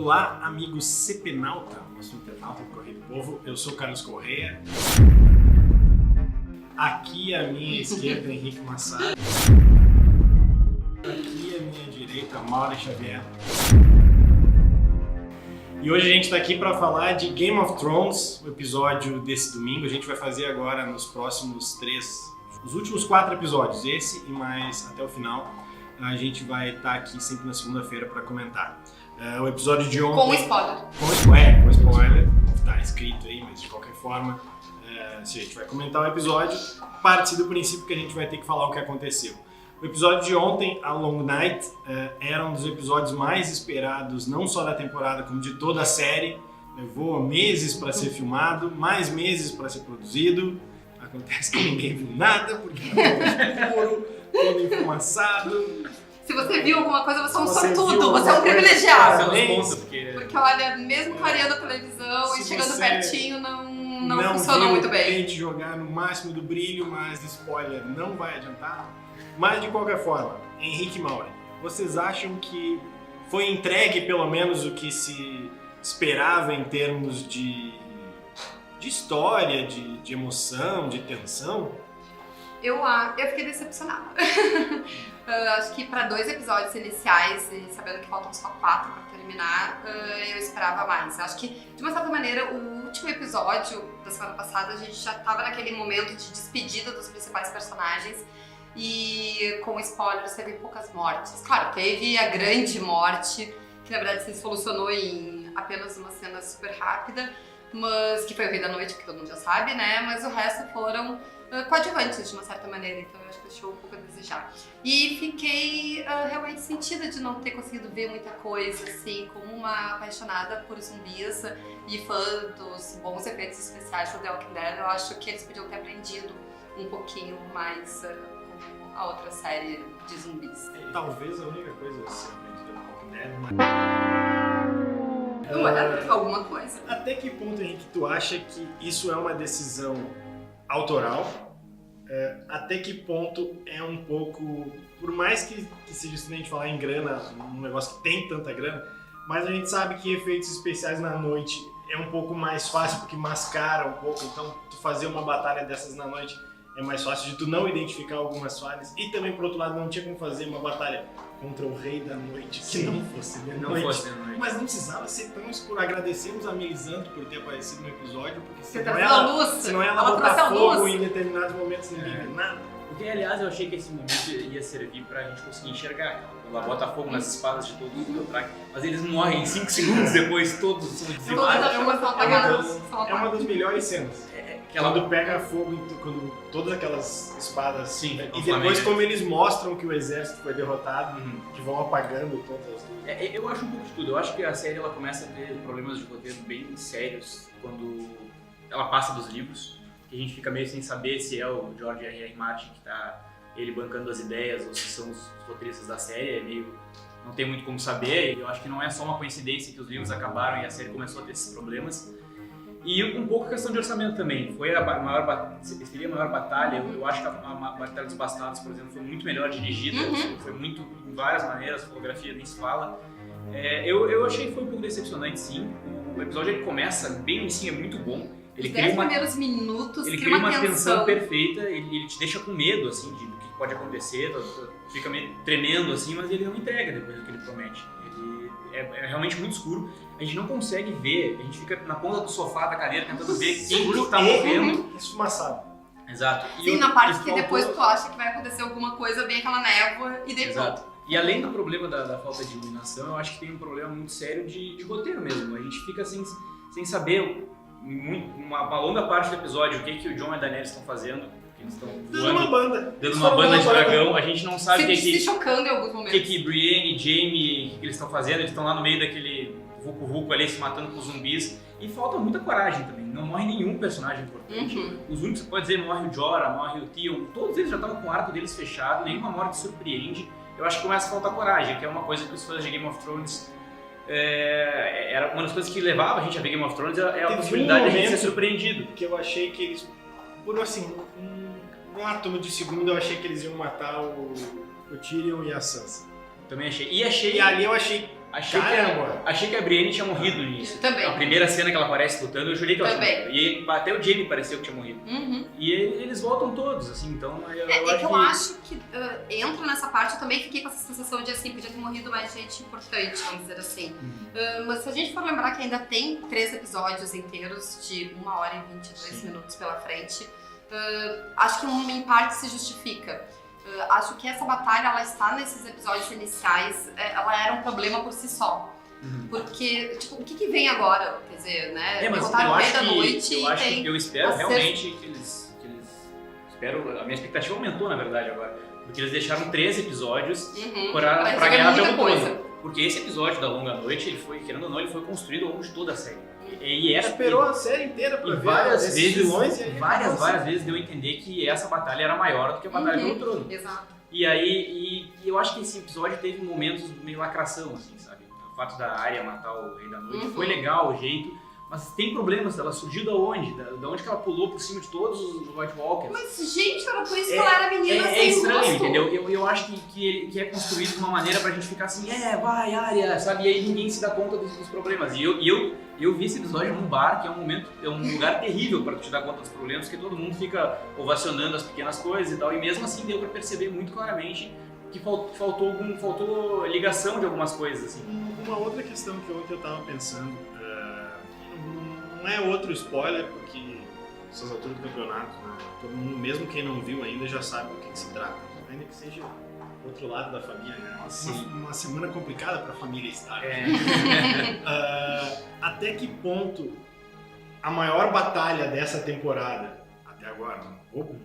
Olá, amigo CPNauta, nosso internauta do Correio do Povo. Eu sou o Carlos Correia. Aqui à minha esquerda, Henrique Massari. Aqui à minha direita, Mauro Xavier. E hoje a gente está aqui para falar de Game of Thrones, o episódio desse domingo. A gente vai fazer agora nos próximos os últimos 4 episódios, esse e mais até o final. A gente vai estar aqui sempre na segunda-feira para comentar. O episódio de ontem... Com spoiler. Com spoiler. Tá escrito aí, mas de qualquer forma, se a gente vai comentar o episódio, parte do princípio que a gente vai ter que falar o que aconteceu. O episódio de ontem, A Long Night, era um dos episódios mais esperados, não só da temporada, como de toda a série. Levou meses para ser filmado, mais meses para ser produzido. Acontece que ninguém viu nada, porque estava escuro, todo enfumaçado. Se você viu alguma coisa, você é um sortudo, você é um privilegiado. Porque olha, mesmo clareando a televisão e chegando pertinho, não funciona viu, muito bem. Tente jogar no máximo do brilho, mas spoiler não vai adiantar. Mas de qualquer forma, Henrique e Mauro, vocês acham que foi entregue pelo menos o que se esperava em termos de história, de emoção, de tensão? Eu fiquei decepcionada. Acho que para 2 episódios iniciais, e sabendo que faltam só 4 para terminar, eu esperava mais. Acho que, de uma certa maneira, o último episódio da semana passada, a gente já estava naquele momento de despedida dos principais personagens. E com spoilers, teve poucas mortes. Claro, teve a grande morte, que na verdade se solucionou em apenas uma cena super rápida, mas que foi o Rei da Noite, que todo mundo já sabe, né? Mas o resto foram coadjuvantes de uma certa maneira, então eu acho que deixou um pouco a desejar. E fiquei realmente sentida de não ter conseguido ver muita coisa, assim, como uma apaixonada por zumbis e fã dos bons efeitos especiais do The Walking Dead. Eu acho que eles podiam ter aprendido um pouquinho mais a outra série de zumbis. Talvez a única coisa a ser aprendida no Walking Dead, mas... Não é alguma coisa. Até que ponto, Henrique, tu acha que isso é uma decisão autoral? Até que ponto é um pouco... Por mais que seja isso, a gente falar em grana, um negócio que tem tanta grana, mas a gente sabe que efeitos especiais na noite é um pouco mais fácil porque mascara um pouco, então tu fazer uma batalha dessas na noite é mais fácil de tu não identificar algumas falhas. E também, por outro lado, não tinha como fazer uma batalha contra o Rei da Noite que não fosse de noite. Mas não precisava ser tão escuro. Agradecemos a Melisandre por ter aparecido no episódio, porque senão ela botar fogo em determinados momentos ninguém vê nada. Porque, aliás, eu achei que esse momento ia servir pra gente conseguir enxergar. Ela bota fogo nas espadas de todos os Dothraki, mas eles morrem 5 segundos depois, todos são dizimados. É uma das melhores cenas. Quando pega fogo, quando todas aquelas espadas... Sim, e depois como eles mostram que o exército foi derrotado, que vão apagando todas as luzes. Eu acho um pouco de tudo. Eu acho que a série ela começa a ter problemas de roteiro bem sérios quando ela passa dos livros. Que a gente fica meio sem saber se é o George R.R. Martin que tá ele bancando as ideias ou se são os roteiristas da série. É meio... não tem muito como saber. Eu acho que não é só uma coincidência que os livros acabaram e a série começou a ter esses problemas. E um pouco a questão de orçamento também. Seria a maior batalha. Eu acho que a Batalha dos Bastardos, por exemplo, foi muito melhor dirigida. Foi muito, em várias maneiras, a fotografia nem se fala. Eu achei que foi um pouco decepcionante, sim. O episódio ele começa bem em cima, é muito bom. Os 10 primeiros minutos, ele cria uma tensão perfeita, ele te deixa com medo, assim, do que pode acontecer, tu fica meio tremendo, assim, mas ele não entrega depois do que ele promete. Ele é realmente muito escuro, a gente não consegue ver, a gente fica na ponta do sofá, da cadeira, tentando ver quem que tá morrendo. Esfumaçado. Exato. Sim, na parte que depois tu acha que vai acontecer alguma coisa, vem aquela névoa e depois... Exato. E além do problema da falta de iluminação, eu acho que tem um problema muito sério de roteiro mesmo. A gente fica sem saber... uma longa parte do episódio, o que o Jon e a Daenerys estão fazendo, eles estão dando uma banda de dragão, a gente não sabe se chocando em alguns momentos. O que Brienne e Jaime, o que eles estão fazendo, eles estão lá no meio daquele vucu-vucu ali, se matando com os zumbis, e falta muita coragem também, não morre nenhum personagem importante. Os únicos que pode dizer, morre o Jorah, morre o Theon, todos eles já estavam com o arco deles fechado, nenhuma morte surpreende. Eu acho que começa a faltar coragem, que é uma coisa que os fãs de Game of Thrones era uma das coisas que levava a gente a ver Game of Thrones, é a possibilidade de a gente ser surpreendido. Que eu achei que eles, por assim, um átomo de segundo, eu achei que eles iam matar o Tyrion e a Sansa. Também achei. E ali eu achei Achei que a Brienne tinha morrido no início. Também. A primeira cena que ela aparece lutando, eu jurei que ela tinha morrido. E até o Jaime pareceu que tinha morrido. Uhum. E eles voltam todos, assim, então eu acho que entra nessa parte, eu também fiquei com essa sensação de assim, podia ter morrido mais gente importante, vamos dizer assim. Mas se a gente for lembrar que ainda tem 3 episódios inteiros de 1 hora e 22 minutos pela frente, acho que em parte se justifica. Acho que essa batalha, ela está nesses episódios iniciais, ela era um problema por si só. Porque, tipo, o que vem agora? Quer dizer, né? Mas botaram o Rei da Noite eu espero realmente que eles... A minha expectativa aumentou, na verdade, agora. Porque eles deixaram 3 episódios pra ganhar pelo todo. Porque esse episódio da Longa Noite, ele foi, querendo ou não, ele foi construído ao longo de toda a série. E esperou a série inteira pra ver várias vilões. Várias vezes deu a entender que essa batalha era maior do que a batalha pelo trono. Exato. E aí, eu acho que esse episódio teve momentos meio lacração, assim, sabe? O fato da Arya matar o Rei da Noite foi legal, o jeito. Mas tem problemas, ela surgiu da onde? Da onde que ela pulou por cima de todos os White Walkers? Mas, gente, era por isso que ela era menina sem É estranho, rosto. entendeu? Eu acho que é construído de uma maneira pra gente ficar assim, vai, Arya, sabe? E aí ninguém se dá conta dos problemas. E eu vi esse episódio num bar, que é um lugar terrível pra te dar conta dos problemas, porque todo mundo fica ovacionando as pequenas coisas e tal. E mesmo assim deu pra perceber muito claramente que faltou ligação de algumas coisas, assim. Uma outra questão que ontem eu tava pensando, não é outro spoiler, porque essas alturas do campeonato, né, todo mundo, mesmo quem não viu ainda, já sabe do que se trata. Ainda que seja outro lado da família, né? Uma semana complicada para a família Stark. Até que ponto a maior batalha dessa temporada, até agora,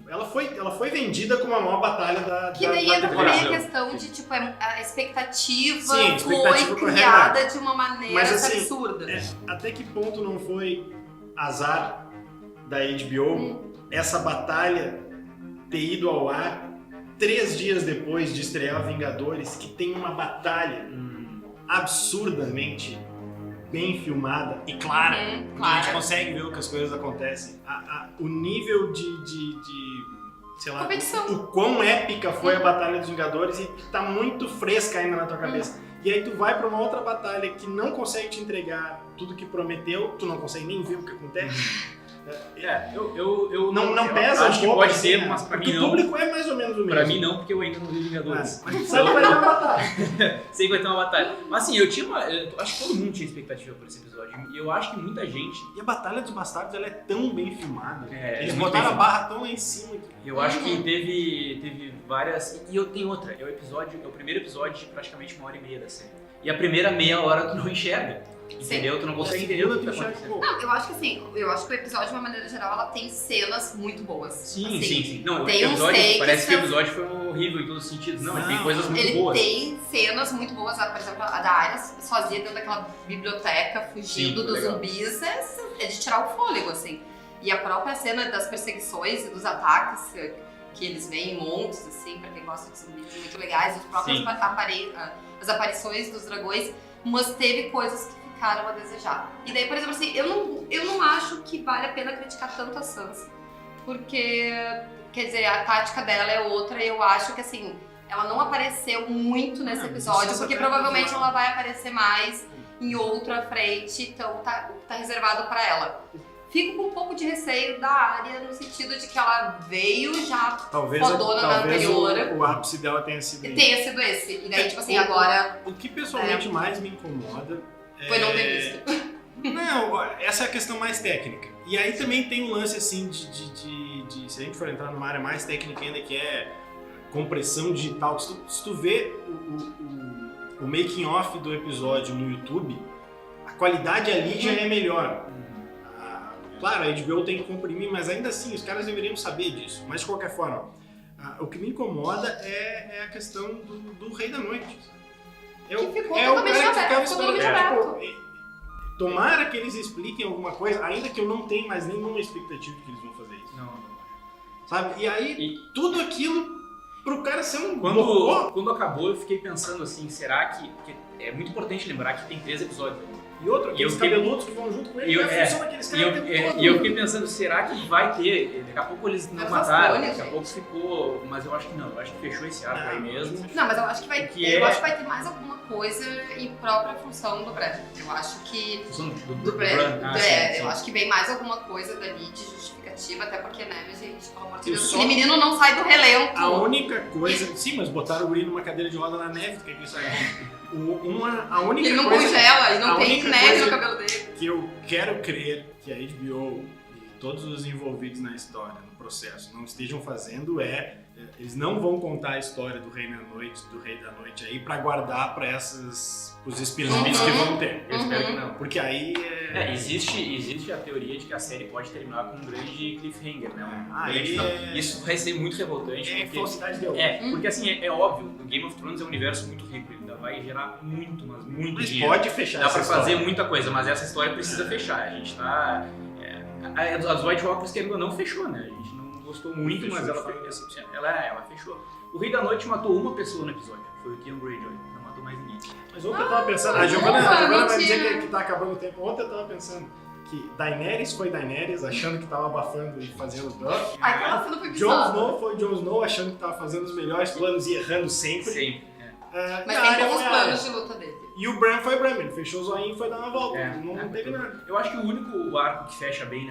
ela foi vendida como a maior batalha da Que daí entra temporada. também a questão de, tipo, a expectativa Sim, expectativa foi criada de uma maneira assim, absurda. Até que ponto não foi azar da HBO essa batalha ter ido ao ar 3 dias depois de estrear Vingadores, que tem uma batalha absurdamente bem filmada e clara, onde a gente consegue ver o que as coisas acontecem. O nível de sei lá, competição. o quão épica foi a Batalha dos Vingadores e que tá muito fresca ainda na tua cabeça. E aí tu vai pra uma outra batalha que não consegue te entregar tudo que prometeu, tu não consegue nem ver o que acontece. Não pesa acho um que pouco, pode assim, ser, né? mas pra mim Porque não. o público é mais ou menos o mesmo. Pra mim não, porque eu ainda não vi Vingadores. Mas tu sabe que vai ter uma batalha. Sei que vai ter uma batalha. Mas assim, eu acho que todo mundo tinha expectativa por esse episódio. E eu acho que muita gente... E a Batalha dos Bastardos, ela é tão bem filmada. Eles muito botaram bem a barra tão lá em cima. Eu acho que teve várias... E eu tenho outra. É o primeiro episódio de praticamente 1h30 da série. E a primeira meia hora tu não enxerga. Entendeu? Tu não consegue entender o que tá acontecendo. Não, eu acho que assim, que o episódio, de uma maneira geral, ela tem cenas muito boas. Sim, assim, sim. Não, tem o episódio, parece que o são... episódio foi horrível em todos os sentidos. Não, ele tem coisas muito ele boas. Tem cenas muito boas, por exemplo, a da Arya sozinha dentro daquela biblioteca, fugindo dos zumbis, é de tirar o fôlego, assim. E a própria cena das perseguições e dos ataques que eles veem em montes, assim, pra quem gosta de zumbis muito legais, os próprios as aparições dos dragões, mas teve coisas que ficaram a desejar. E daí, por exemplo, assim, eu não acho que vale a pena criticar tanto a Sansa, porque, quer dizer, a tática dela é outra e eu acho que, assim, ela não apareceu muito nesse episódio, porque provavelmente ela vai aparecer mais em outra frente, então tá reservado pra ela. Fico com um pouco de receio da Arya, no sentido de que ela veio já fodona na anterior. O ápice dela tenha sido esse. E daí, tipo assim, agora... O que pessoalmente mais me incomoda foi não ter visto. Não, essa é a questão mais técnica. E aí também tem um lance assim de se a gente for entrar numa área mais técnica ainda, que é compressão digital. Se tu vê o making off do episódio no YouTube, a qualidade ali já é melhor. Claro, a HBO tem que comprimir, mas ainda assim, os caras deveriam saber disso. Mas de qualquer forma, o que me incomoda é a questão do Rei da Noite. Que ficou totalmente aberto. Tomara que eles expliquem alguma coisa, ainda que eu não tenha mais nenhuma expectativa de que eles vão fazer isso. Não. Sabe? E aí, tudo aquilo pro cara ser um Quando acabou, eu fiquei pensando assim, será que... Porque é muito importante lembrar que tem 3 episódios. E outro, aqueles eu fiquei- cabeludos que vão junto com ele, e eu- já funciona aqueles E caras eu, o tempo todo. e eu fiquei pensando, será que vai ter? Daqui a pouco eles não Mas mataram, as daqui a clones, pouco ficou. Mas eu acho que não, eu acho que fechou esse arco aí mesmo. Não, mas eu acho que vai Que ter, eu é- acho que vai ter mais alguma coisa em própria função do Bran. Eu acho que Função do do Bran. Bran, Ah, é, sim, eu sim. acho que vem mais alguma coisa dali de justificativa, até porque, né, minha gente, pelo amor de Eu Deus, só- aquele menino não sai do relento. A única coisa... Sim, mas botaram o guri numa cadeira de roda na neve, o que é que isso aí? A única Ele não coisa... congela, ele a não tem única neve coisa no cabelo dele. que eu quero crer que a HBO e todos os envolvidos na história, no processo, não estejam fazendo eles não vão contar a história do Rei da Noite aí pra guardar pra os spin-offs que vão ter. Eu espero que não. Porque aí Existe a teoria de que a série pode terminar com um grande cliffhanger, né? Um Aí grande final. é- Isso vai ser muito revoltante. é porque- falsidade de óbvio. porque assim, é óbvio, o Game of Thrones é um universo muito rico, ele ainda vai gerar muito, mas muito Mas dinheiro. pode fechar Dá essa pra história. fazer muita coisa, mas essa história precisa fechar. A gente tá. As White Walkers, querendo ou não, fechou, né? A gente não gostou muito, Fechou, mas ela de fato. fechou. Ela fechou. O Rei da Noite matou uma pessoa no episódio, foi o Theon Greyjoy, não matou mais ninguém. Mas ontem eu tava pensando, Ah, a Giovanna não vai tinha. dizer que tá acabando o tempo. Ontem eu tava pensando que Daenerys foi Daenerys, achando que tava abafando e fazendo dano. Ai, aquela cena foi Jon bizarra. Snow foi Jon Snow, achando que tava fazendo os melhores planos e errando sempre. Sempre. Mas E a tem Arya bons foi a Arya. planos de luta dele. E o Bran foi Bran, ele fechou o zoinho e foi dar uma volta. É, não é. teve nada. Eu acho que o único arco que fecha bem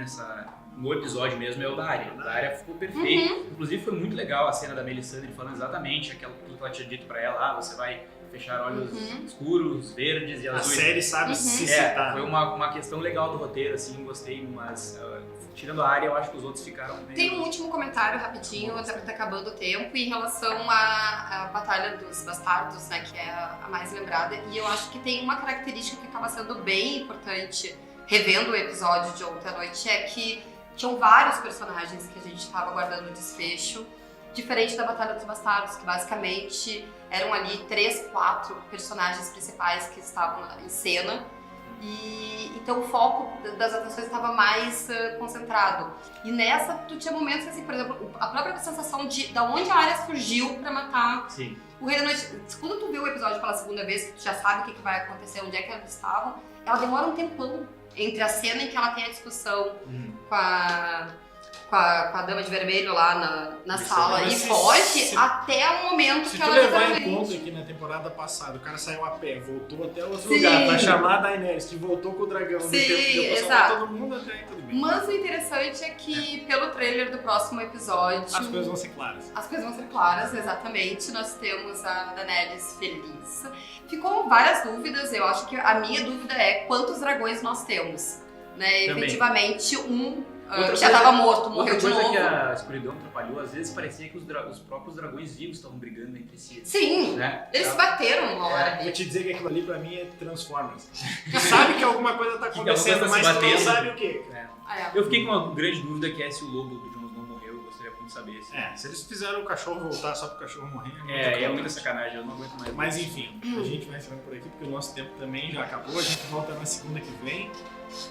no episódio mesmo é o da Arya. A Arya ficou perfeito. Inclusive foi muito legal a cena da Melisandre falando exatamente aquilo que ela tinha dito pra ela, você vai fechar olhos escuros, verdes e A azuis. série sabe se É, citar. foi uma questão legal do roteiro, assim, gostei, mas tirando a Arya, eu acho que os outros ficaram bem. Tem um último comentário rapidinho, até porque tá acabando o tempo, em relação à Batalha dos Bastardos, né, que é a mais lembrada. E eu acho que tem uma característica que acaba sendo bem importante, revendo o episódio de ontem à noite, é que tinham vários personagens que a gente estava aguardando o desfecho, diferente da Batalha dos Bastardos, que basicamente eram ali 3, 4 personagens principais que estavam em cena. E então o foco das atenções estava mais concentrado. E nessa, tu tinha momentos assim, por exemplo, a própria sensação de da onde a Arya surgiu pra matar Sim. o Rei da Noite. Quando tu vê o episódio pela segunda vez, que tu já sabe o que vai acontecer, onde é que elas estavam, ela demora um tempão entre a cena em que ela tem a discussão com a Dama de Vermelho lá na sala mas e se- foge, até o momento Se que tu ela levar tá em conta que na temporada passada o cara saiu a pé, voltou até outro Sim. lugar pra chamar a Daenerys, que voltou com o dragão, Sim, deu pra exato. salvar todo mundo, até aí tudo bem. Mas o interessante é que, pelo trailer do próximo episódio, As coisas vão ser claras. as coisas vão ser claras, exatamente. Nós temos a Daenerys feliz. Ficou várias dúvidas, eu acho que a minha dúvida é quantos dragões nós temos. Né? Também. Efetivamente, Outra já coisa- estava morto, morreu Outra de coisa novo. que a escuridão atrapalhou, às vezes parecia que os próprios dragões vivos estavam brigando entre si. Sim, Né? eles se bateram uma hora Vou ali. te dizer que aquilo ali pra mim é Transformers. Tu sabe que alguma coisa tá Que alguma acontecendo, coisa tá mas se tu não batendo. sabe o quê. Eu fiquei com uma grande dúvida que é se o lobo do Jon Snow morreu, eu gostaria muito de saber. Se eles fizeram o cachorro voltar só pro cachorro morrer, É muita sacanagem, eu não aguento mais. Mas enfim, a gente vai encerrando por aqui porque o nosso tempo também já acabou. A gente volta na segunda que vem.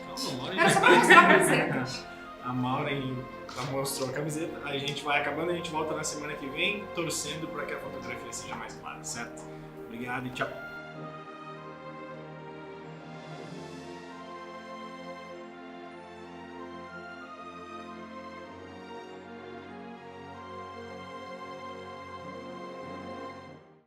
Calma, Maureen. Era só pra mostrar a camiseta. A Maureen mostrou a camiseta. A gente vai acabando, a gente volta na semana que vem, torcendo para que a fotografia seja mais clara, certo? Obrigado e tchau.